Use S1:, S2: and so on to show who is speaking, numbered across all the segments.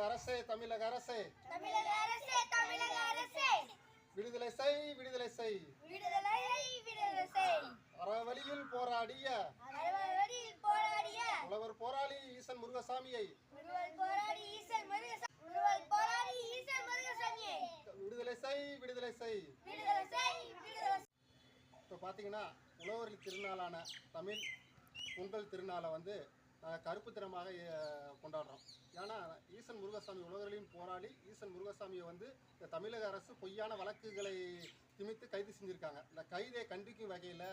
S1: அரசே தமிழக அரசே
S2: தமிழக அரசே தமிழக அரசே
S1: விடுதலை செய் விடுதலை செய்
S2: விடுதலை விடுதலை செய்
S1: அறவழியில் போராடிய
S2: அறவழியில் போராடிய
S1: உழவர் போராளி ஈசன் முருகசாமியை விடுதலை செய் விடுதலை செய்
S2: விடுதலை செய் விடுதலை செய்.
S1: இப்போ பார்த்தீங்கன்னா உழவர்கள் திருநாளான தமிழ் பொங்கல் திருநாளை வந்து கருப்பு தினமாக கொண்டாடுறோம். ஏன்னா ஈசன் முருகசாமி உழவர்களின் போராளி ஈசன் முருகசாமியை வந்து இந்த தமிழக அரசு பொய்யான வழக்குகளை திணித்து கைது செஞ்சுருக்காங்க. இந்த கைதை கண்டிக்கும் வகையில்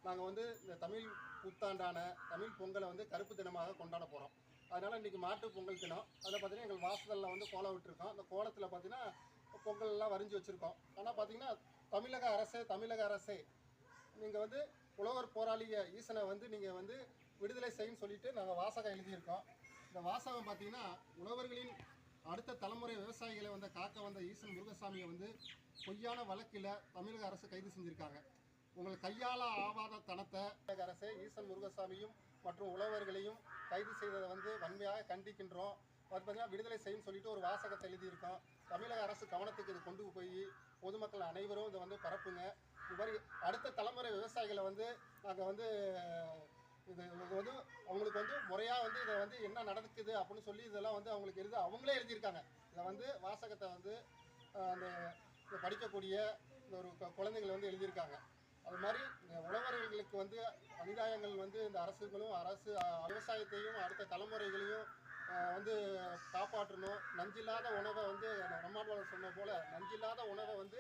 S1: நாங்கள் வந்து இந்த தமிழ் புத்தாண்டான தமிழ் பொங்கலை வந்து கருப்பு தினமாக கொண்டாட போகிறோம். அதனால் இன்றைக்கி மாட்டு பொங்கல் தினம். அதில் பார்த்திங்கன்னா எங்கள் வாசலில் வந்து கோலம் விட்டுருக்கோம். அந்த கோலத்தில் பார்த்திங்கன்னா பொங்கல்லாம் வரைஞ்சி வச்சுருக்கோம். ஆனால் பார்த்திங்கன்னா தமிழக அரசே தமிழக அரசே நீங்கள் வந்து உழவர் போராளிய ஈசனை வந்து நீங்கள் வந்து விடுதலை செய்யுன்னு சொல்லிட்டு நாங்கள் வாசகம் எழுதியிருக்கோம். இந்த வாசகம் பார்த்தீங்கன்னா உழவர்களின் அடுத்த தலைமுறை விவசாயிகளை வந்து காக்க வந்த ஈசன் முருகசாமியை வந்து பொய்யான வழக்கில் தமிழக அரசு கைது செஞ்சுருக்காங்க. உங்கள் கையால் ஆவாத தனத்தை தமிழக அரசே ஈசன் முருகசாமியும் மற்றும் உழவர்களையும் கைது செய்ததை வந்து வன்மையாக கண்டிக்கின்றோம். அது பார்த்தீங்கன்னா விடுதலை செய்யுன்னு சொல்லிட்டு ஒரு வாசகத்தை எழுதியிருக்கோம். தமிழக அரசு கவனத்துக்கு இது கொண்டு போய் பொதுமக்கள் அனைவரும் இதை வந்து பரப்புங்க. இது மாதிரி அடுத்த தலைமுறை விவசாயிகளை வந்து நாங்கள் வந்து இது வந்து அவங்களுக்கு வந்து முறையாக வந்து இதை வந்து என்ன நடக்குது அப்படின்னு சொல்லி இதெல்லாம் வந்து அவங்களுக்கு அவங்களே எழுதியிருக்காங்க. இதை வந்து வாசகத்தை வந்து அந்த படிக்கக்கூடிய இந்த ஒரு குழந்தைகள் வந்து எழுதியிருக்காங்க. அது மாதிரி இந்த உழவர்களுக்கு வந்து அநியாயங்கள் வந்து இந்த அரசுகளும் அரசு விவசாயத்தையும் அடுத்த தலைமுறைகளையும் வந்து காப்பாற்றணும். நஞ்சில்லாத உணவை வந்து நம்மாழ்வார் சொன்ன போல நஞ்சில்லாத உணவை வந்து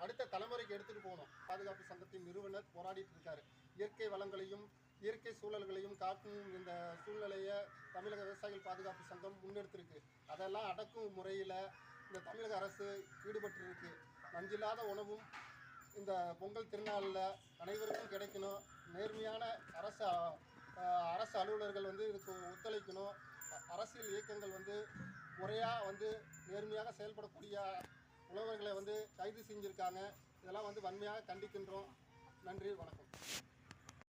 S1: அடுத்த தலைமுறைக்கு எடுத்துகிட்டு போகணும். பாதுகாப்பு சங்கத்தின் நிறுவனர் போராடிட்டு இருக்காரு. இயற்கை வளங்களையும் இயற்கை சூழல்களையும் காக்கும் இந்த சூழ்நிலையை தமிழக விவசாயிகள் பாதுகாப்பு சங்கம் முன்னெடுத்திருக்கு. அதெல்லாம் அடக்கும் முறையில் இந்த தமிழக அரசு ஈடுபட்டு நஞ்சில்லாத உணவும் இந்த பொங்கல் திருநாளில் அனைவருக்கும் கிடைக்கணும். நேர்மையான அரசு அலுவலர்கள் வந்து இதுக்கு ஒத்துழைக்கணும். அரசியல் இயக்கங்கள் வந்து முறையாக வந்து நேர்மையாக செயல்படக்கூடிய உழவர்களை வந்து கைது செஞ்சுருக்காங்க. இதெல்லாம் வந்து வன்மையாக கண்டிக்கின்றோம். நன்றி, வணக்கம்.